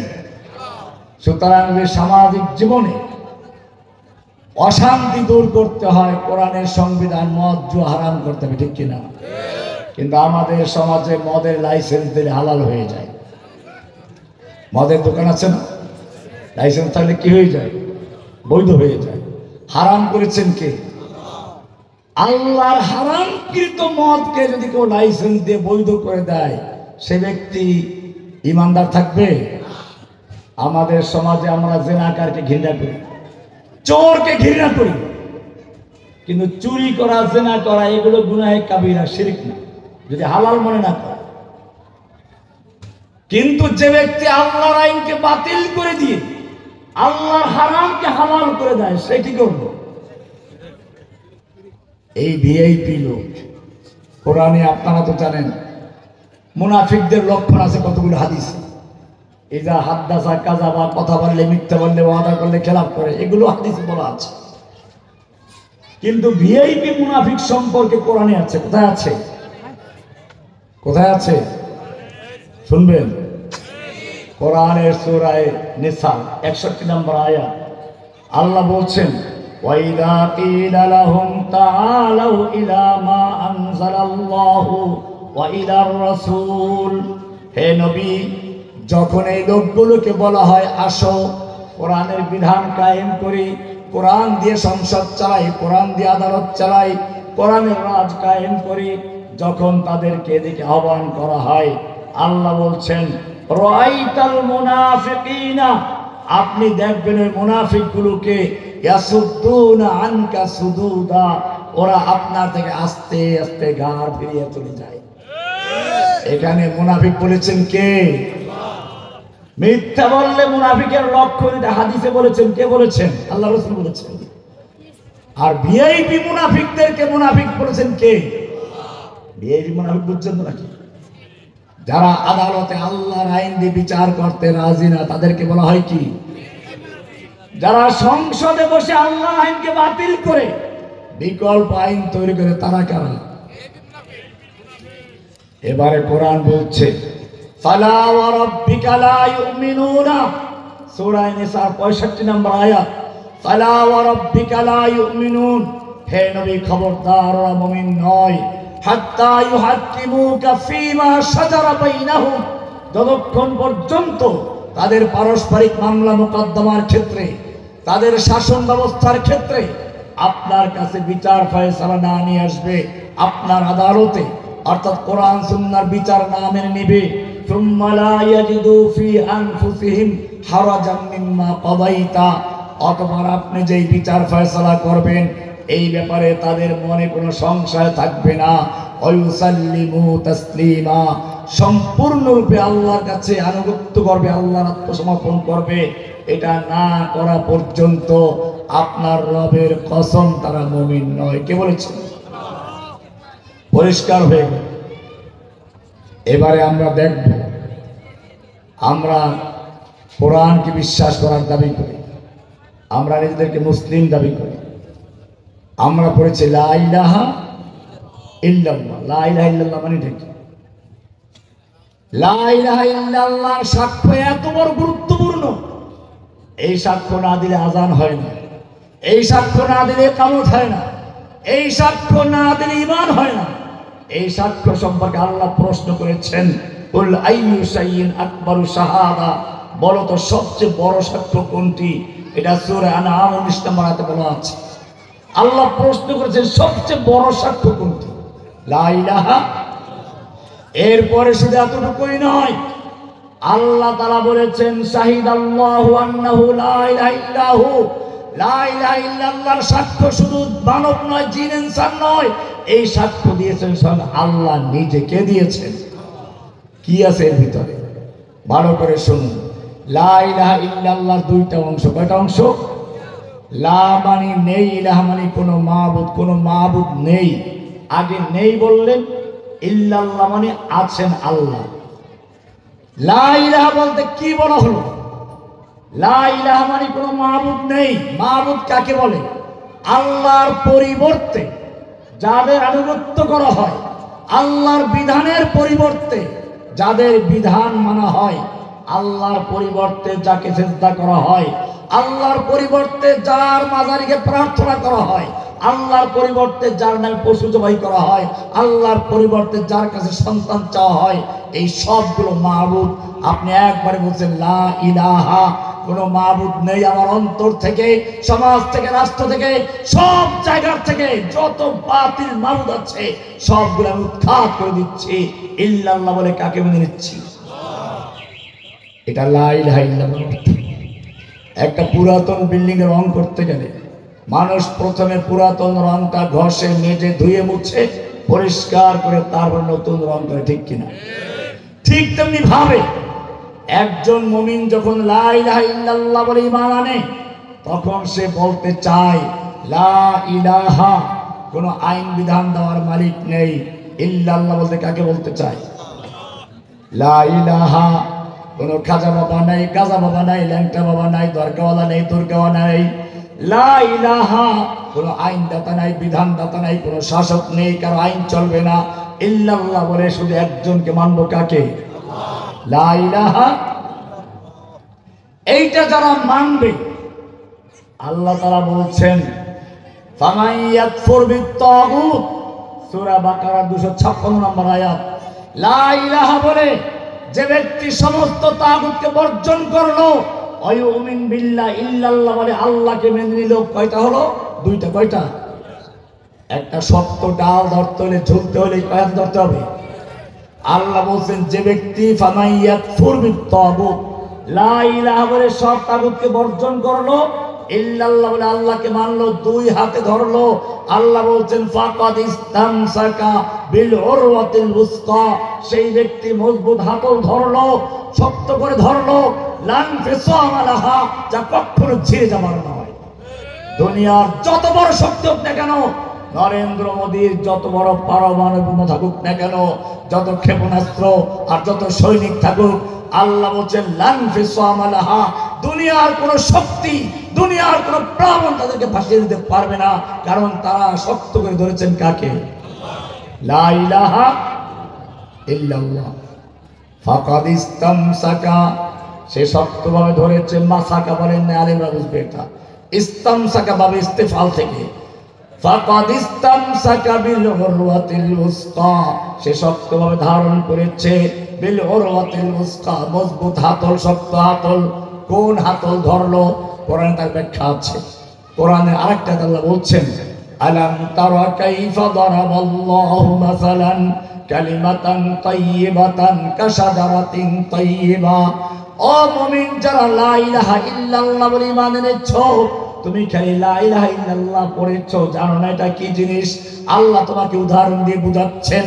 A: সুতরাং সামাজিক জীবনে অশান্তি দূর করতে হয়, কোরআনের সংবিধান মদ জুয়া হারাম করতে হবে, ঠিক কিনা? কিন্তু আমাদের সমাজে মদের লাইসেন্স দিলে হালাল হয়ে যায়। মদের দোকান আছে না, লাইসেন্স থাকলে কি হয়ে যায়? বৈধ হয়ে যায়। হারাম করেছেন কে? আল্লাহর হারামকৃত মদকে যদি কেউ লাইসেন্স দিয়ে বৈধ করে দেয়, সে ব্যক্তি ইমানদার থাকবে? আমাদের সমাজে আমরা জেনাকারকে ঘৃণা করি, চোরকে ঘৃণা করি, কিন্তু চুরি করা, জেনা করা এগুলো গুনাহে কাবিরা, শিরক না, যদি হালাল মনে না করে। কিন্তু যে ব্যক্তি আল্লাহর আইনকে বাতিল করে দিয়ে আল্লাহর হারামকে হালাল করে দেয়, সে কি করবে? এই ভিআইপি লোক। কোরআনে আপনারা তো জানেন মুনাফিকদের লক্ষণ আছে কতগুলো হাদিস। ইজা হাদ্দাসা কাযাবা, কথা বললে মিথ্যা, বললে ওয়াদা করলে খেলাফ করে, এগুলো হাদিসে বলা আছে। কিন্তু ভিআইপি মুনাফিক সম্পর্কে কোরআনে আছে। কোথায় আছে? কোথায় আছে শুনবেন? কোরআনের সূরা নিসা 61 নম্বর আয়াত, আল্লাহ বলছেন, ওয়াইদা কিলা লাহুম তাআলাউ ইলা মা আনজালাল্লাহু ওয়া ইলার রাসূল, হে নবী, যখন এই লোকগুলোকে বলা হয় আসো কোরআনের বিধান কায়েম করি, কোরআন দিয়ে সংসদ চালাই, কোরআন দিয়ে আদালত চালাই, কোরআনের রাজ কায়েম করি, যখন তাদেরকে এদিকে আহ্বান করা হয়, আল্লাহ বলছেন রাআইতাল মুনাফিকিনা, আপনি দেখবেন ওই মুনাফিকগুলোকে ইয়াসুদ্দুনা আনকা সুদুদা, ওরা আপনার থেকে আস্তে আস্তে ঘাড় ফিরিয়ে চলে যায়। এখানে মুনাফিক বলেছেন কে? মিথ্যা বললে মুনাফিকের লক্ষণ এটা হাদিসে বলেছেন কে বলেছেন? আল্লাহ রাসূল বলেছেন। আর ভিআইপি মুনাফিকদেরকে মুনাফিক বলেছেন কে? ভিআইপি মুনাফিক বুঝছেন নাকি? যারা আদালতে আল্লাহর আইন দিয়ে বিচার করতে রাজি না তাদেরকে বলা হয় কি? যারা সংসদে বসে আল্লাহর আইনকে বাতিল করে বিকল্প আইন তৈরি করে তারা কারা? এবারে কোরআন বলছে ফালা ওয়া রাব্বিকা লা ইউমিনুনা, সূরা নিসা 65 নম্বর আয়াত। ফালা ওয়া রাব্বিকা লা ইউমিনুন, হে নবী খবরদার ওরা মুমিন নয়। হাত্তা ইউহাক্কিমুকা ফীমা শাজারা বাইনাহুম, যতক্ষণ পর্যন্ত তাদের পারস্পরিক মামলা মোকদ্দমার ক্ষেত্রে, তাদের শাসন ব্যবস্থার ক্ষেত্রে আপনার কাছে বিচার ফয়সালা না নিয়ে আসবে, আপনার আদালতে অর্থাৎ কোরআন সুন্নাহর বিচার না মেনে নেবে, সুম্মা লা ইয়াজিদু ফি আনফুসিহিম হারাজাম মিম্মা কাদাইতা, অতঃপর আপনি যেই বিচার ফয়সালা করবেন এই ব্যাপারে তাদের মনে কোনো সংশয় থাকবে না। ওয়ায়ুসাল্লিমু তাসলিমা, সম্পূর্ণরূপে আল্লাহর কাছে আনুগত্য করবে, আল্লাহর আত্মসমর্পণ করবে। এটা না করা পর্যন্ত আপনার রবের কসম তারা মুমিন নয়। কে বলেছে? পরিষ্কার হয়ে গেল। এবারে আমরা দেখব, আমরা কোরআনকে বিশ্বাস করার দাবি করি, আমরা নিজেদেরকে মুসলিম দাবি করি, আমরা পড়েছি লা ইলাহা ইল্লাল্লাহ। লা ইলাহা ইল্লাল্লাহ মানে কি? লা ইলাহা ইল্লাল্লাহর সাক্ষ্য এত বড় গুরুত্বপূর্ণ, এই সাক্ষ্য না দিলে আজান হয় না, এই সাক্ষ্য না দিলে ইকামত হয় না, এই সাক্ষ্য না দিলে ঈমান হয় না। এই সাক্ষ্য সম্পর্কে আল্লাহ প্রশ্ন করেছেন কুল আইয়ু শাইইন আকবারু শাহাদা, বলো তো সবচেয়ে বড় সাক্ষ্য কোনটি? এটা সূরা আনআম 19 নম্বর আয়াতে বলা আছে। আল্লাহ প্রশ্ন করেছেন সবচেয়ে বড় সাক্ষ্য কোনটি? লা ইলাহা। এরপরে শুধু এতটুকুই নয়, আল্লাহ তাআলা বলেছেন শাহিদাল্লাহু আন্নাহু লা ইলাহা ইল্লাহু, লা ইলাহা ইল্লাল্লাহর সাক্ষ্য শুধু মানব নয়, জিন ইনসান নয়, এই সাক্ষ্য দিয়েছেন স্বয়ং আল্লাহ নিজে। কে দিয়েছেন? কি আছে এর ভিতরে? ভালো করে শুনুন। লা ইলাহা ইল্লাল্লাহর দুইটা অংশ। কয়টা অংশ? লা মানে নেই, ইলাহা মানে কোনো মাবুদ, কোনো মাবুদ নেই। আগে নেই বললেন, ইল্লাল্লাহ মানে আছেন আল্লাহ। লা ইলাহা বলতে কি বলা হলো? লা ইলাহা মানে কোনো মাবুদ নেই। মাবুদ কাকে বলে? আল্লাহর পরিবর্তে যাদের আনুগত্য করা হয়, আল্লাহর বিধানের পরিবর্তে যাদের বিধান মানা হয়, আল্লাহর পরিবর্তে যাকে সিজদা করা হয়, আল্লাহর পরিবর্তে যার মাজারিকে প্রার্থনা করা হয়, আল্লাহর পরিবর্তে যার নামে পশু জবাই করা হয়, আল্লাহর পরিবর্তে যার কাছে সন্তান চাওয়া হয়, এই সবগুলো মাবুদ। আপনি একবারে বলছেন লা ইলাহা, কোনো মাবুদ নেই। আমার অন্তর থেকে, সমাজ থেকে, রাষ্ট্র থেকে, সব জায়গার থেকে যত বাতিল মাবুদ আছে সবগুলো আমি উৎখাত করে দিচ্ছি। ইল্লাল্লাহ বলে কাকে মেনে নিচ্ছি? এটা লা ইলাহা ইল্লাল্লাহ। একটা পুরাতন বিল্ডিং এর রং করতে গেলে মানুষ প্রথমে পুরাতন রংটা ঘষে মেজে ধুয়ে মুছে পরিষ্কার করে তারপর নতুন রং করে, ঠিক কিনা? ঠিক তেমনি ভাবে একজন মুমিন যখন লা ইলাহা ইল্লাল্লাহ বলে ঈমান আনে, তখন সে বলতে চায় লা ইলাহা, কোনো আইন বিধান দেওয়ার মালিক নেই। ইল্লাল্লাহ বলতে কাকে বলতে চায়? লা ইলাহা, কোনো খাজা বাবা নাই, গাজা বাবা নাই, ল্যাংটা বাবা নাই, দরগাওয়ালা নেই, দুর্গাওয়ালা নাই। লা ইলাহা, কোনো আইনদাতা নাই, বিধানদাতা নাই, কোনো শাসক নেই, কারো আইন চলবে না। ইল্লাল্লাহ বলে শুধু একজনকে মানব, কাকে? লা ইলাহা। এইটা যারা মানবে, আল্লাহ তাআলা বলছেন ফামান ইয়াকফুর বিত-তাগুত, সূরা বাকারা 256 নম্বর আয়াত। লা ইলাহা বলে যে ব্যক্তি সমস্ত তাগুতকে বর্জন করলো, ওয়ায়ুমিন বিল্লাহ, ইল্লাল্লাহ বলে আল্লাহকে মেনে নিল। কয়টা হলো? দুইটা। কয়টা? একটা শক্ত ডাল ধরতে হলে, ঝুলতে হলে কয়টা ধরতে হবে? আল্লাহ বলছেন যে ব্যক্তি ফামাইয়াকফুর বিত্তাগুত, লা ইলাহা বলে সব তাগুতকে বর্জন করলো, ইল্লাল্লাহ বলে আল্লাহকে মানলো, দুই হাতে ধরলো, আল্লাহ বলছেন ফাকাদ ইসতামসাকা বিল উরওয়াতিল উসকা, সেই ব্যক্তি মজবুত হাতল ধরলো, শক্ত করে ধরলো, লান ফিসামা লাহা, যা কখনো ছিঁড়ে যাবার নয়। দুনিয়ার যত বড় শক্তি হোক না কেন, নরেন্দ্র মোদীর যত বড় পারমাণবিক বোমা থাকুক না কেন, যত ক্ষেপণাস্ত্র আর যত সৈনিক থাকুক, আল্লাহ বলছেন লান ফিসামা লাহা, দুনিয়ার কোন শক্তি, দুনিয়ার কোন প্রাণ তাদেরকে ভাসিয়ে দিতে পারবে না, কারণ তারা শক্ত করে ধরেছেন কাকে? লা ইলাহা ইল্লাল্লাহ। ফাকাদ ইসতামসাকা, সে শক্তভাবে ধরেছে। মাসাকা বলেন না, আলেমরা বুঝবে এটা। ইসতামসাকা ভাবে ইস্তেফাল থেকে, ফাকাদ ইসতামসাকা বিল উরওয়াতিল উসকা, সে শক্তভাবে ধারণ করেছে, বিল উরওয়াতিল উসকা, মজবুত হাতল, শক্ত হাতল। কোন হাতল ধরলো? কোরআনে তার ব্যাখ্যা আছে। কোরআনে আরেকটা আল্লাহ বলছেন, আলাম তারা কাইফা দারাবাল্লাহু মাসালান কালিমাতান তাইয়িবাতান কাশাজারাতিন তাইয়িবা। ও মুমিন, যারা লা ইলাহা ইল্লাল্লাহ বলে ঈমান এনেছো, তুমি খালি লা ইলাহা ইল্লাল্লাহ পড়েছো, জানো না এটা কি জিনিস? আল্লাহ তোমাকে উদাহরণ দিয়ে বুঝাচ্ছেন।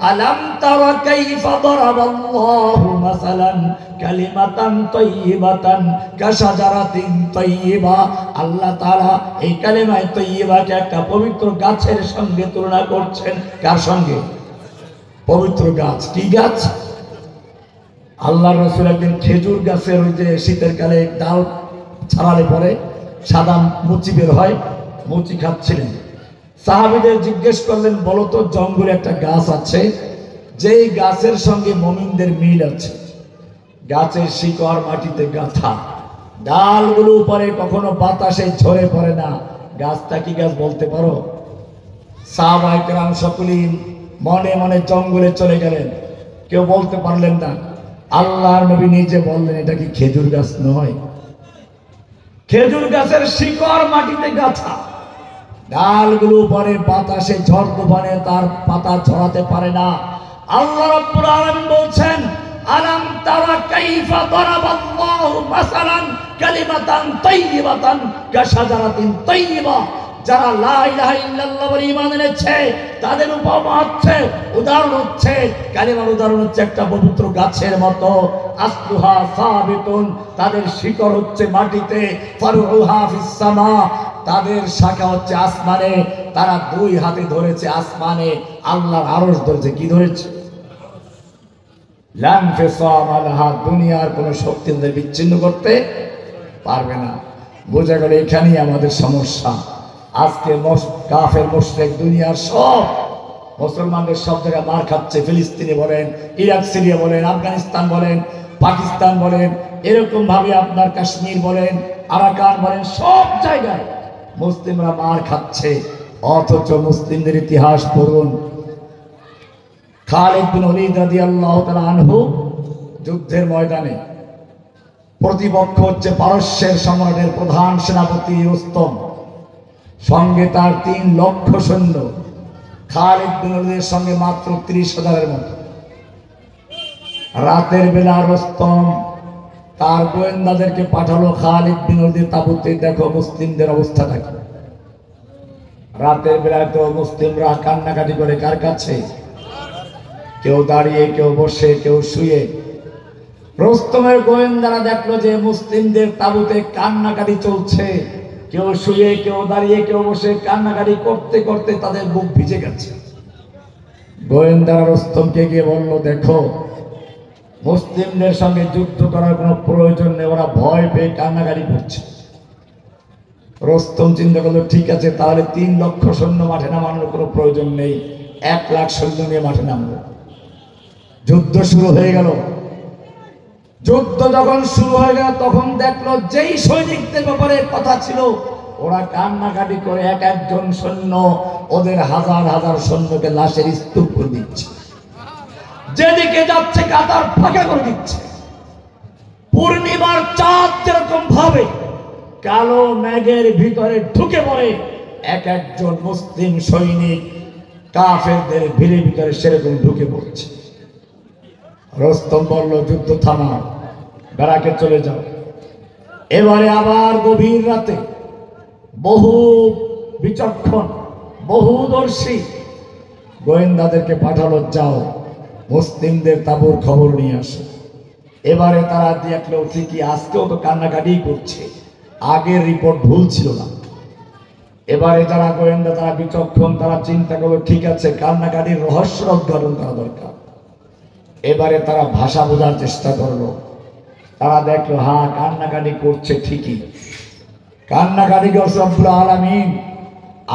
A: আলাম তারা কাইফা দারাবাল্লাহু মাসালান কালিমাতান তাইয়িবাতান কাশাজারাতিন তাইয়িবা। আল্লাহ তাআলা এই কালিমায়ে তাইয়িবাকে একটা পবিত্র গাছের সঙ্গে তুলনা করছেন। কার সঙ্গে? পবিত্র গাছ। কি গাছ? আল্লাহর রাসূল একদিন খেজুর গাছের ওই যে শীতের কালে ডাল ছাড়ালে পরে সাদা মুচি বের হয়, মুচি খাচ্ছিলেন। সাহাবীদের জিজ্ঞেস করলেন, বলো তো জঙ্গলে একটা গাছ আছে, যেই গাছের সঙ্গে মুমিনদের মিল আছে। গাছের শিকড় মাটিতে গাঁথা, ডালগুলো উপরে কখনো বাতাসে ঝরে পড়ে না, গাছটা কি গাছ বলতে পারো? সাহাবায়ে কেরাম সকলেই মনে মনে জঙ্গলে চলে গেলেন, কেউ বলতে পারলেন না। আল্লাহর নবী নিজে বললেন, এটা কি খেজুর গাছ নয়? খেজুর গাছের শিকড় মাটিতে গাঁথা, ডালগুলো উপরে বাতাসে ঝড় তুফানে তার পাতা ছড়াতে পারে না। আল্লাহ রাব্বুল আলামিন বলছেন, আলাম তারা কাইফা দারাবাল্লাহু মাসালান কালিমাতান তাইয়িবাতান কাশাজারাতিন তাইয়িবা। যারা লা ইলাহা ইল্লাল্লাহ বলে ঈমান এনেছে, তাদের উপমা হচ্ছে, উদাহরণ হচ্ছে, কালিমার উদাহরণ হচ্ছে একটা পবিত্র গাছের মতো। আসলুহা সাবিতুন, তাদের শিকড় হচ্ছে মাটিতে, ফারউহা ফিস সামা, তাদের শাখা হচ্ছে আসমানে। তারা দুই হাতে ধরেছে আসমানে, আল্লাহর আরশ ধরেছে। কি ধরেছে? লান ফিসামা লাহা, দুনিয়ার কোন শক্তি তাদের বিচ্ছিন্ন করতে পারবে না। বোঝা গেল এখানেই আমাদের সমস্যা। আজকে কাফের মুশরিক দুনিয়ার সব মুসলমানদের সব জায়গায় মার খাচ্ছে। ফিলিস্তিনে বলেন, ইরাক সিরিয়া বলেন, আফগানিস্তান বলেন, পাকিস্তান বলেন, এরকম ভাবে আপনার কাশ্মীর বলেন, আরাকান বলেন, সব জায়গায় মুসলিমরা মার খাচ্ছে। অথচ মুসলিমদের ইতিহাস পড়ুন। খালিদ বিন ওলীদ রাদিয়াল্লাহু তাআলা আনহু যুদ্ধের ময়দানে, প্রতিপক্ষ হচ্ছে পারস্যের সম্রাটের প্রধান সেনাপতি রুস্তম, সঙ্গে তার 3 লক্ষ সৈন্য। খালিদ বিন ওলীদের সঙ্গে মাত্র 30,000-এর মতো। রাতের বেলা রুস্তম তার গোয়েন্দাদেরকে পাঠালো, খালিদ বিন ওলীদের তাঁবুতে দেখো মুসলিমদের অবস্থাটা কি। রাতের বেলায় তো মুসলিমরা কান্নাকাটি করে কার কাছে? কেউ দাঁড়িয়ে, কেউ বসে, কেউ শুয়ে। রুস্তমের গোয়েন্দারা দেখলো যে মুসলিমদের তাঁবুতে কান্নাকাটি চলছে, কেউ শুয়ে, কেউ দাঁড়িয়ে, কেউ বসে, কান্নাকাটি করতে করতে তাদের বুক ভিজে গেছে। গোয়েন্দারা রুস্তমকে গিয়ে বলল, দেখো মুসলিমদের সঙ্গে যুদ্ধ করার কোনো প্রয়োজন নেই, ওরা ভয় পেয়ে কান্নাকাটি করছে। রুস্তম চিন্তা করলো, ঠিক আছে, তাহলে 3 লক্ষ সৈন্য মাঠে নামানোর কোনো প্রয়োজন নেই, 1 লাখ সৈন্য নিয়ে মাঠে নামলো। যুদ্ধ শুরু হয়ে গেল। যুদ্ধ যখন শুরু হয়ে গেল, তখন দেখলো যেই সৈনিকদের ব্যাপারে কথা ছিল, ওরা কান্নাকাটি করে এক একজন সৈন্য ওদের হাজার হাজার সৈন্যকে লাশের স্তূপ করে দিচ্ছে। যেদিকে যাচ্ছে কাতার ফাঁকা করে দিচ্ছে। পূর্ণিমার চাঁদ যেরকম ভাবে কালো মেঘের ভিতরে ঢুকে পড়ে, এক একজন মুসলিম সৈনিক কাফেরদের ভিড়ের ভিতরে সেরকম ঢুকে পড়ছে। রস্তম বলল, যুদ্ধ থামাও, ব্যারাকে চলে যাও। এবারে আবার গভীর রাতে বহু বিচক্ষণ বহুদর্শী গোয়েন্দাদেরকে পাঠালো, যাও মুসলিমদের তাঁবুর খবর নিয়ে আসো। এবারে তারা দেখলো ঠিকই আজকেও তো কান্নাকাটি করছে, আগের রিপোর্ট ভুল ছিল না। এবারে যারা গোয়েন্দা তারা বিচক্ষণ, তারা চিন্তা করলো ঠিক আছে, কান্নাকাটির রহস্য উদ্ঘাটন করা দরকার। এবারে তারা ভাষা বোঝার চেষ্টা করলো। তারা দেখলো হ্যাঁ কান্নাকাটি করছে ঠিকই, কান্নাকাটি করছে রব্বুল আলামিন,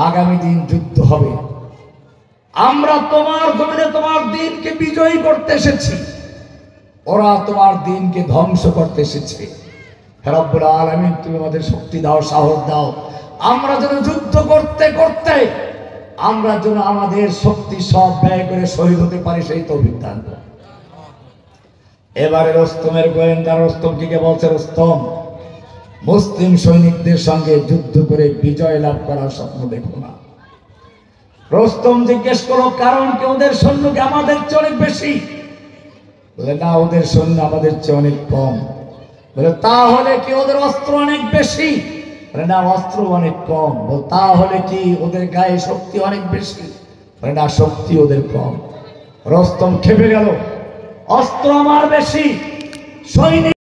A: আগামী দিন যুদ্ধ হবে, আমরা তোমার জমিনে তোমার দিনকে বিজয়ী করতে এসেছি, ওরা তোমার দিনকে ধ্বংস করতে এসেছে। হে রব্বুল আলামিন, তুমি আমাদের শক্তি দাও, সাহস দাও, আমরা যেন যুদ্ধ করতে করতে আমরা যেন আমাদের শক্তি সব ব্যয় করে শহীদ হতে পারি, সেই তৌফিক দান করো। এবারে রস্তমের গোয়েন্দা রস্তমকে বলছে, রস্তম, মুসলিম সৈনিকদের সঙ্গে যুদ্ধ করে বিজয় লাভ করার স্বপ্ন দেখো না। রস্তম জিজ্ঞেস করো কারণ কি, ওদের সৈন্য কি আমাদের চেয়ে অনেক বেশি? বলে না, ওদের সৈন্য আমাদের চেয়ে অনেক কম। বলে তাহলে কি ওদের অস্ত্র অনেক বেশি? বলে না, অস্ত্র অনেক কম। বলে তাহলে কি ওদের গায়ে শক্তি অনেক বেশি? বলে না, শক্তি ওদের কম। রস্তম খেপে গেল, অস্ত্র আমার বেশি, সৈনিক